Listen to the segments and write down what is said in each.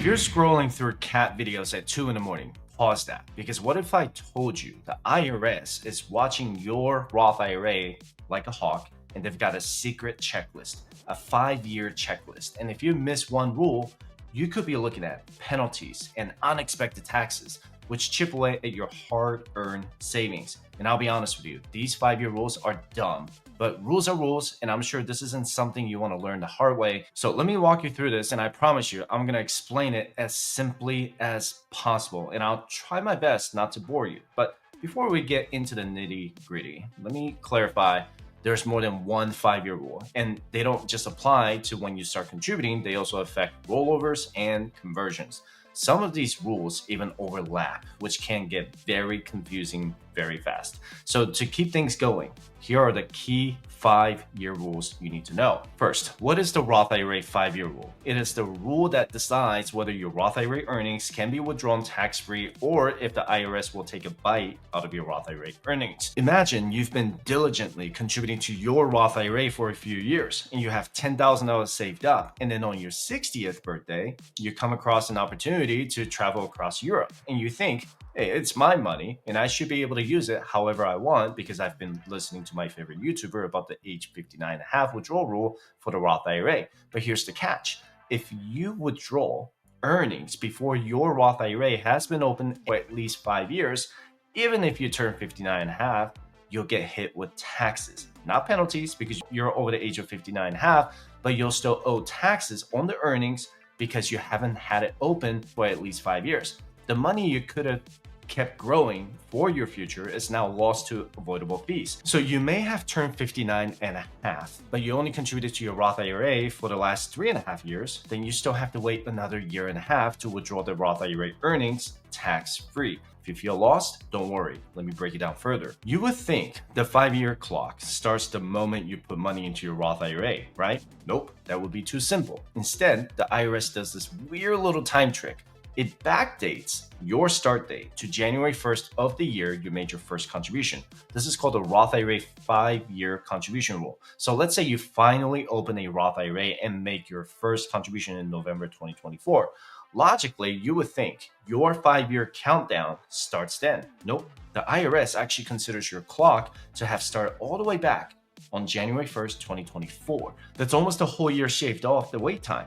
you're scrolling through cat videos at 2 in the morning, pause that. Because what if I told you the IRS is watching your Roth IRA like a hawk and they've got a secret checklist, a 5-year checklist. And if you miss one rule, you could be looking at penalties and unexpected taxes, which chip away at your hard-earned savings. And I'll be honest with you, these 5-year rules are dumb, but rules are rules, and I'm sure this isn't something you want to learn the hard way. So let me walk you through this, and I promise you, I'm going to explain it as simply as possible, and I'll try my best not to bore you. But before we get into the nitty-gritty, let me clarify there's more than one 5-year rule, and they don't just apply to when you start contributing, they also affect rollovers and conversions. Some of these rules even overlap, which can get very confusing very fast. So to keep things going, here are the key 5-year rules you need to know. First, what is the Roth IRA 5-year rule? It is the rule that decides whether your Roth IRA earnings can be withdrawn tax-free or if the IRS will take a bite out of your Roth IRA earnings. Imagine you've been diligently contributing to your Roth IRA for a few years and you have $10,000 saved up, and then on your 60th birthday, you come across an opportunity to travel across Europe and you think, hey, it's my money and I should be able to use it however I want because I've been listening to my favorite YouTuber about the age 59 and a half withdrawal rule for the Roth IRA. But here's the catch. If you withdraw earnings before your Roth IRA has been open for at least 5 years, even if you turn 59 and a half, you'll get hit with taxes. Not penalties because you're over the age of 59 and a half, but you'll still owe taxes on the earnings because you haven't had it open for at least 5 years. The money you could have kept growing for your future is now lost to avoidable fees. So you may have turned 59 and a half, but you only contributed to your Roth IRA for the last 3.5 years, then you still have to wait another 1.5 years to withdraw the Roth IRA earnings tax-free. If you feel lost, don't worry. Let me break it down further. You would think the 5-year clock starts the moment you put money into your Roth IRA, right? Nope, that would be too simple. Instead, the IRS does this weird little time trick. It backdates your start date to January 1st of the year you made your first contribution. This is called the Roth IRA 5-year contribution rule. So let's say you finally open a Roth IRA and make your first contribution in November 2024. Logically, you would think your 5-year countdown starts then. Nope, the IRS actually considers your clock to have started all the way back on January 1st, 2024. That's almost a whole year shaved off the wait time.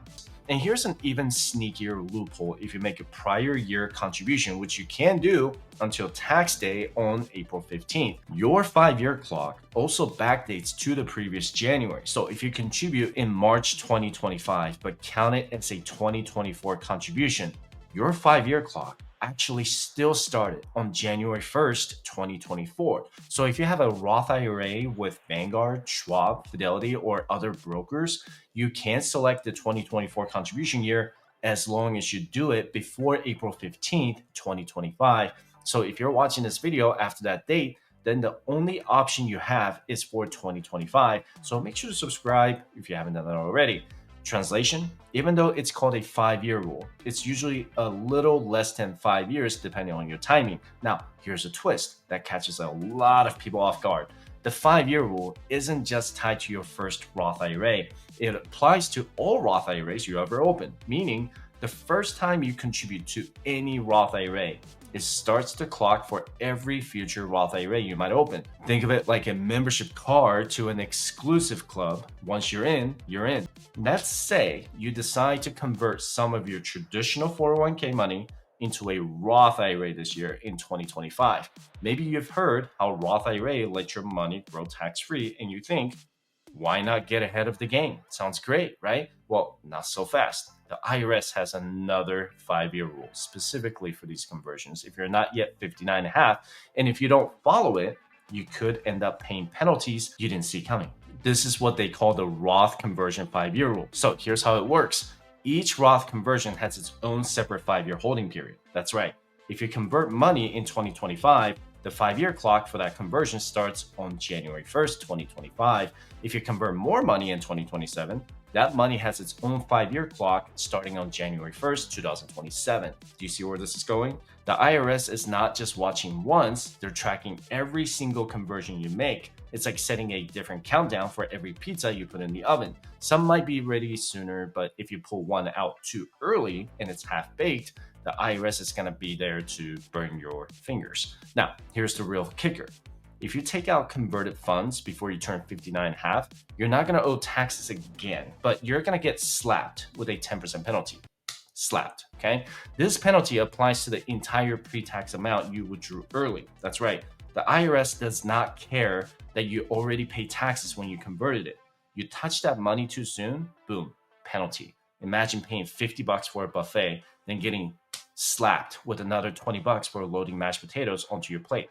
And here's an even sneakier loophole if you make a prior year contribution, which you can do until tax day on April 15th. Your 5-year clock also backdates to the previous January. So if you contribute in March 2025, but count it as a 2024 contribution, your 5-year clock actually still started on January 1st, 2024. So if you have a Roth IRA with Vanguard, Schwab, Fidelity, or other brokers, you can select the 2024 contribution year as long as you do it before April 15th, 2025. So if you're watching this video after that date, then the only option you have is for 2025. So make sure to subscribe if you haven't done that already. Translation, even though it's called a 5-year rule, it's usually a little less than 5 years depending on your timing. Now, here's a twist that catches a lot of people off guard. The 5-year rule isn't just tied to your first Roth IRA. It applies to all Roth IRAs you ever open, meaning the first time you contribute to any Roth IRA, it starts the clock for every future Roth IRA you might open. Think of it like a membership card to an exclusive club. Once you're in, you're in. Let's say you decide to convert some of your traditional 401k money into a Roth IRA this year in 2025. Maybe you've heard how Roth IRA lets your money grow tax-free and you think, why not get ahead of the game? Sounds great, right? Well, not so fast. The IRS has another 5-year rule specifically for these conversions. If you're not yet 59 and a half, and if you don't follow it, you could end up paying penalties you didn't see coming. This is what they call the Roth conversion 5-year rule. So here's how it works. Each Roth conversion has its own separate 5-year holding period. That's right. If you convert money in 2025, the 5-year clock for that conversion starts on January 1st, 2025. If you convert more money in 2027, that money has its own 5-year clock starting on January 1st, 2027. Do you see where this is going? The IRS is not just watching once, they're tracking every single conversion you make It's like setting a different countdown for every pizza you put in the oven. Some might be ready sooner, but if you pull one out too early and it's half baked, the IRS is going to be there to burn your fingers. Now, here's the real kicker. If you take out converted funds before you turn 59 and a half, you're not going to owe taxes again, but you're going to get slapped with a 10% penalty. Slapped, okay? This penalty applies to the entire pre-tax amount you withdrew early. That's right. The IRS does not care that you already paid taxes when you converted it. You touch that money too soon, boom, penalty. Imagine paying $50 for a buffet, then getting slapped with another $20 for loading mashed potatoes onto your plate.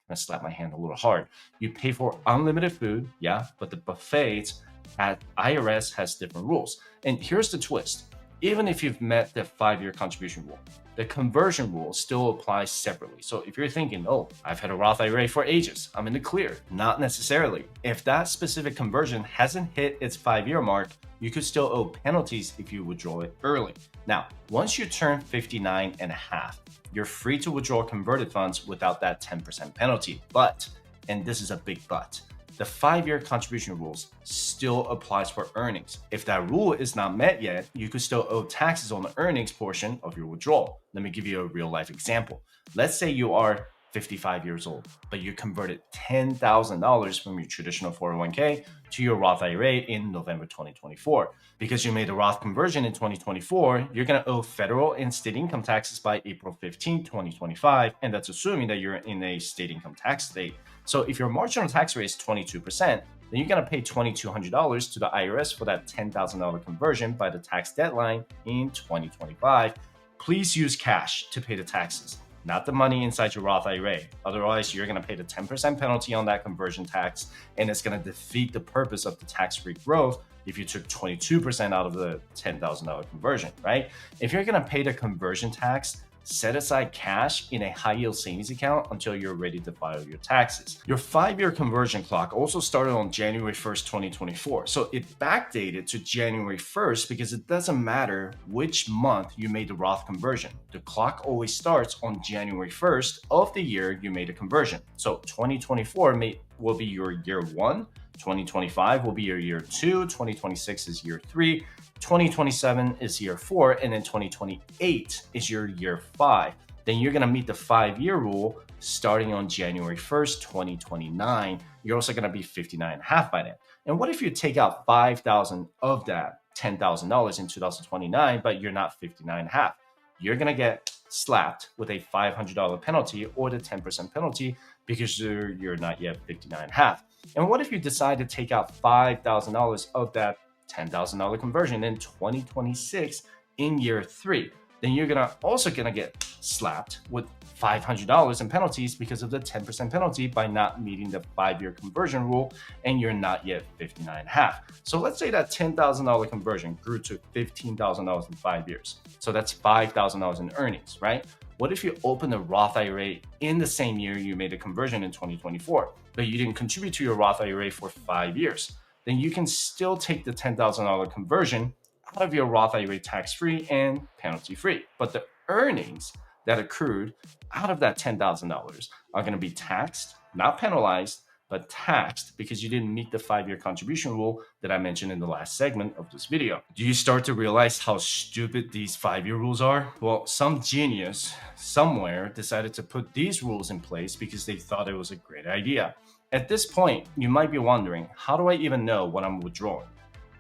I slap my hand a little hard. You pay for unlimited food, yeah, but the buffets at IRS has different rules. And here's the twist. Even if you've met the 5-year contribution rule, the conversion rule still applies separately. So if you're thinking, oh, I've had a Roth IRA for ages, I'm in the clear. Not necessarily. If that specific conversion hasn't hit its 5-year mark, you could still owe penalties if you withdraw it early. Now, once you turn 59 and a half, you're free to withdraw converted funds without that 10% penalty. But, and this is a big but, the 5-year contribution rules still applies for earnings. If that rule is not met yet, you could still owe taxes on the earnings portion of your withdrawal. Let me give you a real life example. Let's say you are 55 years old, but you converted $10,000 from your traditional 401k to your Roth IRA in November 2024. Because you made a Roth conversion in 2024, you're going to owe federal and state income taxes by April 15, 2025, and that's assuming that you're in a state income tax state. So if your marginal tax rate is 22%, then you're going to pay $2,200 to the IRS for that $10,000 conversion by the tax deadline in 2025. Please use cash to pay the taxes, not the money inside your Roth IRA. Otherwise, you're going to pay the 10% penalty on that conversion tax, and it's going to defeat the purpose of the tax-free growth if you took 22% out of the $10,000 conversion, right? If you're going to pay the conversion tax, set aside cash in a high-yield savings account until you're ready to file your taxes. Your 5-year conversion clock also started on January 1st, 2024. So it backdated to January 1st because it doesn't matter which month you made the Roth conversion. The clock always starts on January 1st of the year you made a conversion. So 2024 will be your year 1, 2025 will be your year 2, 2026 is year 3, 2027 is year 4, and then 2028 is your year 5. Then you're going to meet the 5-year rule starting on January 1st, 2029. You're also going to be 59 and a half by then. And what if you take out $5,000 of that $10,000 in 2029, but you're not 59 and a half? You're going to get slapped with a $500 penalty or the 10% penalty because you're not yet 59 and a half. And what if you decide to take out $5,000 of that $10,000 conversion in 2026 in year 3? Then you're also gonna get slapped with $500 in penalties because of the 10% penalty by not meeting the 5-year conversion rule, and you're not yet 59 and a half. So let's say that $10,000 conversion grew to $15,000 in 5 years. So that's $5,000 in earnings, right? What if you open a Roth IRA in the same year you made a conversion in 2024, but you didn't contribute to your Roth IRA for 5 years? Then you can still take the $10,000 conversion out of your Roth IRA tax-free and penalty-free. But the earnings that accrued out of that $10,000 are going to be taxed, not penalized, but taxed because you didn't meet the 5-year contribution rule that I mentioned in the last segment of this video. Do you start to realize how stupid these 5-year rules are? Well, some genius somewhere decided to put these rules in place because they thought it was a great idea. At this point, you might be wondering, how do I even know what I'm withdrawing?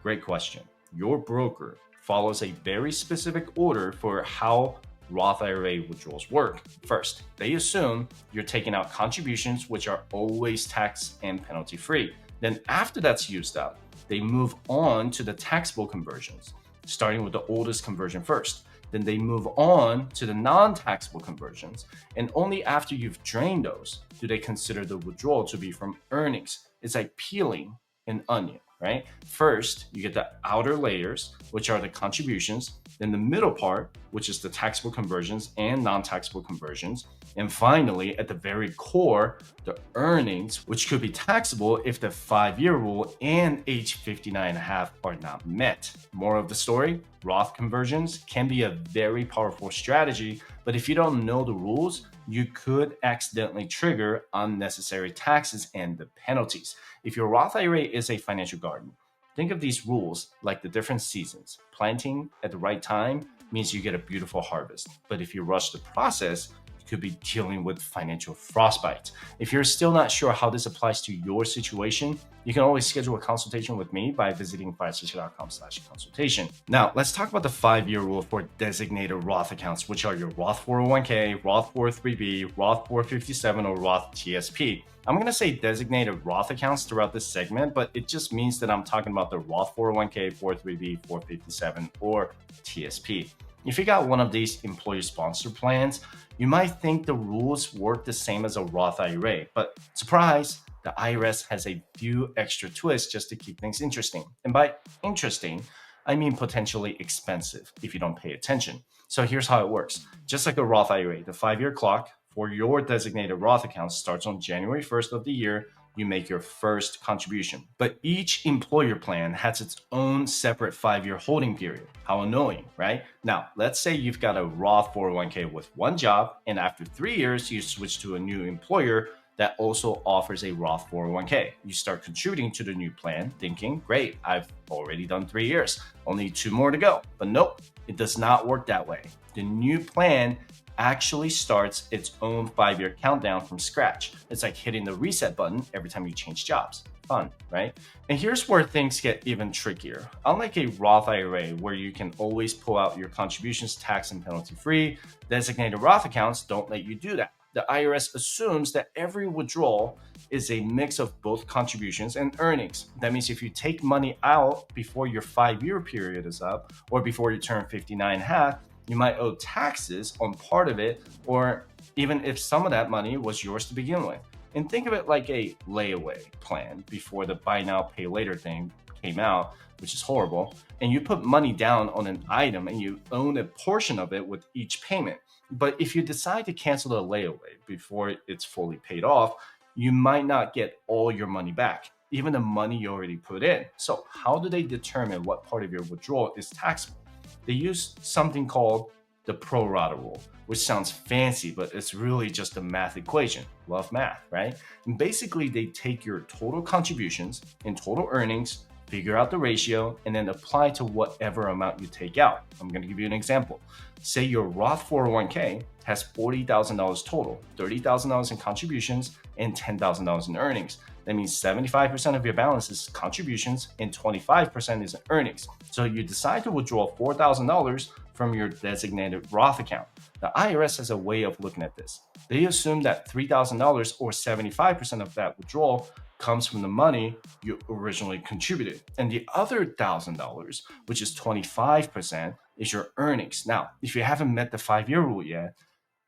Great question. Your broker follows a very specific order for how Roth IRA withdrawals work. First, they assume you're taking out contributions, which are always tax and penalty free. Then after that's used up, they move on to the taxable conversions, starting with the oldest conversion first. Then they move on to the non-taxable conversions. And only after you've drained those do they consider the withdrawal to be from earnings. It's like peeling an onion, right? First, you get the outer layers, which are the contributions. then the middle part, which is the taxable conversions and non-taxable conversions, and finally, at the very core, the earnings, which could be taxable if the 5-year rule and age 59 and a half are not met. More of the story, Roth conversions can be a very powerful strategy, but if you don't know the rules, you could accidentally trigger unnecessary taxes and the penalties. If your Roth IRA is a financial garden, think of these rules like the different seasons. Planting at the right time means you get a beautiful harvest. But if you rush the process, you could be dealing with financial frostbite. If you're still not sure how this applies to your situation, you can always schedule a consultation with me by visiting firestation.com/consultation. Now, let's talk about the 5-year rule for designated Roth accounts, which are your Roth 401k, Roth 403b, Roth 457, or Roth TSP. I'm going to say designated Roth accounts throughout this segment, but it just means that I'm talking about the Roth 401k, 403b, 457, or TSP. If you got one of these employer-sponsored plans, you might think the rules work the same as a Roth IRA, but surprise, the IRS has a few extra twists just to keep things interesting. And by interesting, I mean potentially expensive if you don't pay attention. So here's how it works. Just like a Roth IRA, the 5-year clock for your designated Roth account starts on January 1st of the year you make your first contribution. But each employer plan has its own separate 5-year holding period. How annoying, right? Now, let's say you've got a Roth 401k with one job, and after 3 years, you switch to a new employer that also offers a Roth 401k. You start contributing to the new plan, thinking, great, I've already done 3 years, only 2 more to go. But nope, it does not work that way. The new plan actually starts its own 5-year countdown from scratch. It's like hitting the reset button every time you change jobs. Fun, right? And here's where things get even trickier. Unlike a Roth IRA, where you can always pull out your contributions tax and penalty free, designated Roth accounts don't let you do that. The IRS assumes that every withdrawal is a mix of both contributions and earnings. That means if you take money out before your 5-year period is up, or before you turn 59 and a half, you might owe taxes on part of it, or even if some of that money was yours to begin with. And think of it like a layaway plan before the buy now, pay later thing came out, which is horrible. And you put money down on an item and you own a portion of it with each payment. But if you decide to cancel the layaway before it's fully paid off, you might not get all your money back, even the money you already put in. So how do they determine what part of your withdrawal is taxable? They use something called the pro rata rule, which sounds fancy, but it's really just a math equation. Love math, right? And basically, they take your total contributions and total earnings, figure out the ratio, and then apply to whatever amount you take out. I'm going to give you an example. Say your Roth 401k has $40,000 total, $30,000 in contributions, and $10,000 in earnings. That means 75% of your balance is contributions and 25% is earnings. So you decide to withdraw $4,000 from your designated Roth account. The IRS has a way of looking at this. They assume that $3,000 or 75% of that withdrawal comes from the money you originally contributed. And the other $1,000, which is 25%, is your earnings. Now, if you haven't met the 5-year rule yet,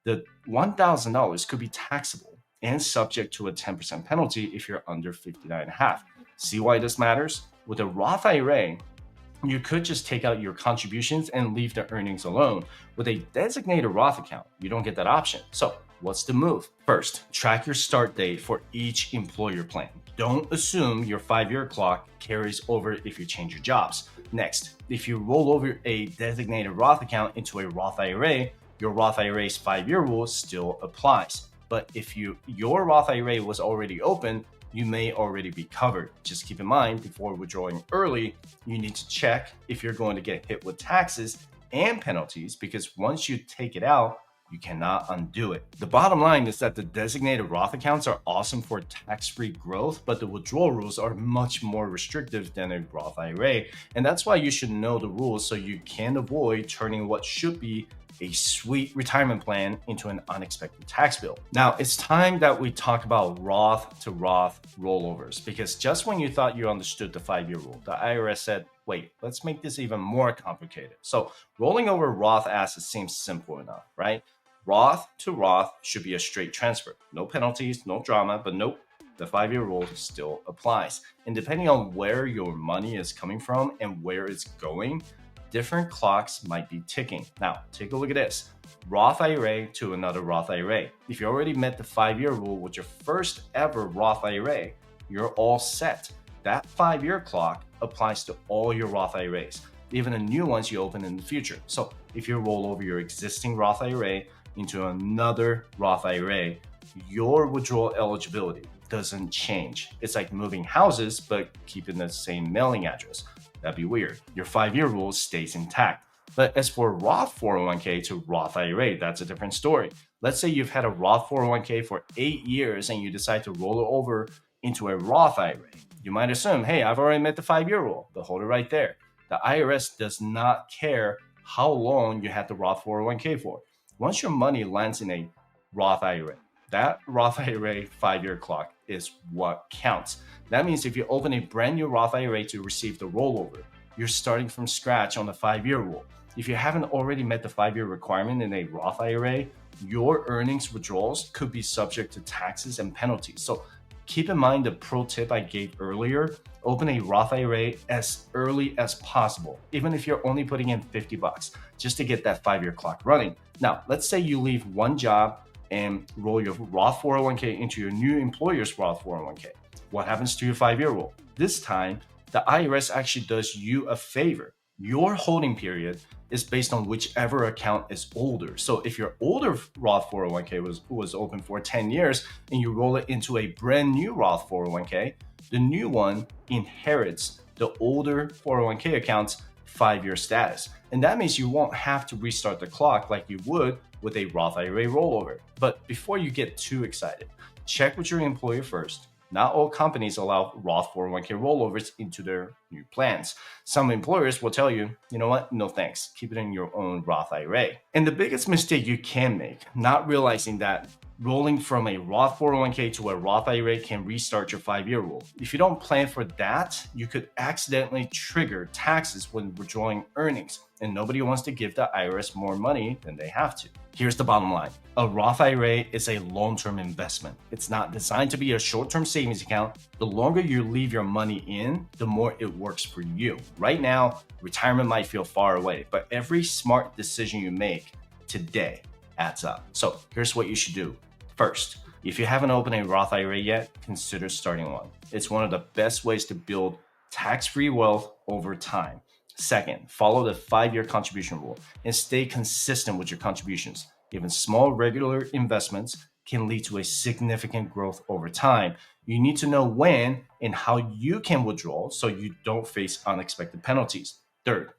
the $1,000 could be taxable and subject to a 10% penalty if you're under 59 and a half. See why this matters? With a Roth IRA, you could just take out your contributions and leave the earnings alone. With a designated Roth account, you don't get that option. So what's the move? First, track your start date for each employer plan. Don't assume your 5-year clock carries over if you change your jobs. Next, if you roll over a designated Roth account into a Roth IRA, your Roth IRA's 5-year rule still applies. But if your Roth IRA was already open, you may already be covered. Just keep in mind, before withdrawing early, you need to check if you're going to get hit with taxes and penalties, because once you take it out, you cannot undo it. The bottom line is that the designated Roth accounts are awesome for tax-free growth, but the withdrawal rules are much more restrictive than a Roth IRA. And that's why you should know the rules so you can avoid turning what should be a sweet retirement plan into an unexpected tax bill. Now, it's time that we talk about Roth-to-Roth rollovers, because just when you thought you understood the 5-year rule, the IRS said, wait, let's make this even more complicated. So rolling over Roth assets seems simple enough, right? Roth to Roth should be a straight transfer. No penalties, no drama, but nope, the 5-year rule still applies. And depending on where your money is coming from and where it's going, different clocks might be ticking. Now, take a look at this. Roth IRA to another Roth IRA. If you already met the 5-year rule with your first ever Roth IRA, you're all set. That 5-year clock applies to all your Roth IRAs, even the new ones you open in the future. So if you roll over your existing Roth IRA into another Roth IRA, your withdrawal eligibility doesn't change. It's like moving houses, but keeping the same mailing address. That'd be weird. Your 5-year rule stays intact. But as for Roth 401k to Roth IRA, that's a different story. Let's say you've had a Roth 401k for 8 years and you decide to roll it over into a Roth IRA. You might assume, hey, I've already met the 5-year rule, but hold it right there. The IRS does not care how long you had the Roth 401k for. Once your money lands in a Roth IRA, that Roth IRA 5-year clock is what counts. That means if you open a brand new Roth IRA to receive the rollover, you're starting from scratch on the 5-year rule. If you haven't already met the 5-year requirement in a Roth IRA, your earnings withdrawals could be subject to taxes and penalties. So keep in mind the pro tip I gave earlier. Open a Roth IRA as early as possible, even if you're only putting in $50 just to get that 5-year clock running. Now, let's say you leave one job and roll your Roth 401k into your new employer's Roth 401k. What happens to your 5-year rule? This time, the IRS actually does you a favor. Your holding period is based on whichever account is older. So if your older Roth 401k was open for 10 years and you roll it into a brand new Roth 401k, the new one inherits the older 401k account's 5-year status. And that means you won't have to restart the clock like you would with a Roth IRA rollover. But before you get too excited, check with your employer first. Not all companies allow Roth 401k rollovers into their new plans. Some employers will tell you, you know what, no thanks, keep it in your own Roth IRA. And the biggest mistake you can make, not realizing that rolling from a Roth 401k to a Roth IRA can restart your 5-year rule. If you don't plan for that, you could accidentally trigger taxes when withdrawing earnings, and nobody wants to give the IRS more money than they have to. Here's the bottom line. A Roth IRA is a long-term investment. It's not designed to be a short-term savings account. The longer you leave your money in, the more it works for you. Right now, retirement might feel far away, but every smart decision you make today adds up. So here's what you should do. First, if you haven't opened a Roth IRA yet, consider starting one. It's one of the best ways to build tax-free wealth over time. Second, follow the 5-year contribution rule and stay consistent with your contributions. Even small regular investments can lead to a significant growth over time. You need to know when and how you can withdraw so you don't face unexpected penalties. Third,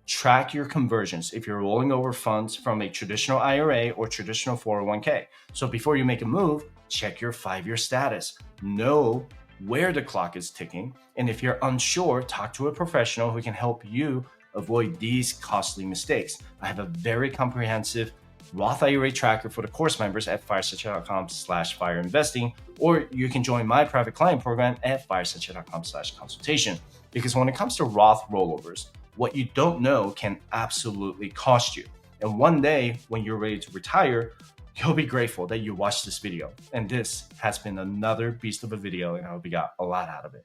track your conversions if you're rolling over funds from a traditional IRA or traditional 401k. So before you make a move, check your 5-year status. Know where the clock is ticking, and if you're unsure, talk to a professional who can help you avoid these costly mistakes. I have a very comprehensive Roth IRA tracker for the course members at firesuccess.com/fireinvesting, or you can join my private client program at firesuccess.com/consultation. Because when it comes to Roth rollovers, what you don't know can absolutely cost you. And one day when you're ready to retire, you'll be grateful that you watched this video. And this has been another beast of a video, and I hope you got a lot out of it.